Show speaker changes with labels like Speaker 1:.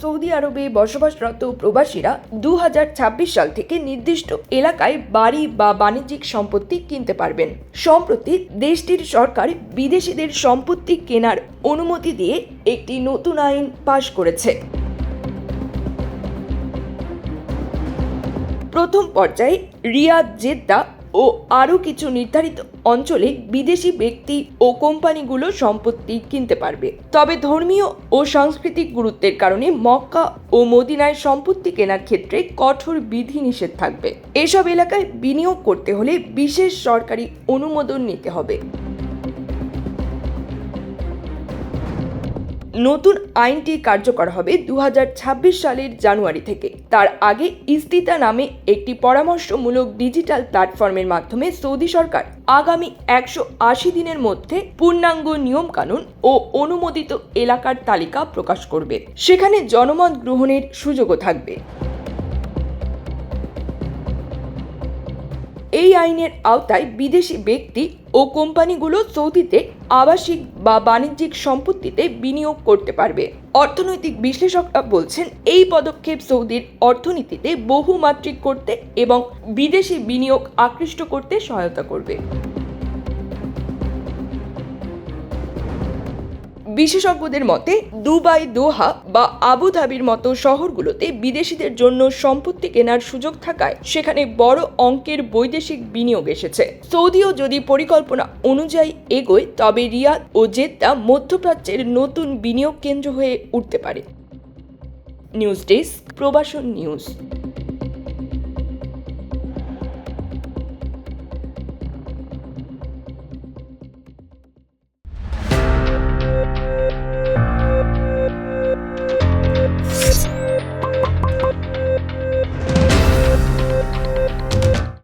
Speaker 1: Saudi আরবে বসবাসরত প্রবাসীরা 2026 সাল থেকে নির্দিষ্ট এলাকায় বাড়ি বা বাণিজ্যিক সম্পত্তি কিনতে পারবেন। সম্প্রতি দেশটির সরকার বিদেশিদের সম্পত্তি কেনার অনুমতি দিয়ে একটি নতুন আইন পাশ করেছে। প্রথম পর্যায়ে রিয়াদ, জেদ্দা ও আরও কিছু নির্ধারিত অঞ্চলে বিদেশি ব্যক্তি ও কোম্পানিগুলো সম্পত্তি কিনতে পারবে। তবে ধর্মীয় ও সাংস্কৃতিক গুরুত্বের কারণে মক্কা ও মদিনায় সম্পত্তি কেনার ক্ষেত্রে কঠোর বিধিনিষেধ থাকবে। এসব এলাকায় বিনিয়োগ করতে হলে বিশেষ সরকারি অনুমোদন নিতে হবে। নতুন আইনটি কার্যকর হবে 2026 সালের জানুয়ারি থেকে। তার আগে ইস্তিতা নামে একটি পরামর্শমূলক ডিজিটাল প্ল্যাটফর্মের মাধ্যমে সৌদি সরকার আগামী 180 দিনের মধ্যে পূর্ণাঙ্গ নিয়মকানুন ও অনুমোদিত এলাকার তালিকা প্রকাশ করবে। সেখানে জনমত গ্রহণের সুযোগও থাকবে। এই আইনের আওতায় বিদেশি ব্যক্তি ও কোম্পানিগুলো সৌদিতে আবাসিক বা বাণিজ্যিক সম্পত্তিতে বিনিয়োগ করতে পারবে। অর্থনৈতিক বিশ্লেষকরা বলছেন, এই পদক্ষেপ সৌদির অর্থনীতিতে বহুমাত্রিক করতে এবং বিদেশি বিনিয়োগ আকৃষ্ট করতে সহায়তা করবে। বিশেষজ্ঞদের মতে দুবাই, দোহা বা আবুধাবির মতো শহরগুলোতে বিদেশিদের জন্য সম্পত্তি কেনার সুযোগ থাকায় সেখানে বড় অঙ্কের বৈদেশিক বিনিয়োগ এসেছে। সৌদিও যদি পরিকল্পনা অনুযায়ী এগোয় তবে রিয়াদ ও জেদ্দা মধ্যপ্রাচ্যের নতুন বিনিয়োগ কেন্দ্র হয়ে উঠতে পারে। নিউজ ডেস্ক, প্রবাসন নিউজ।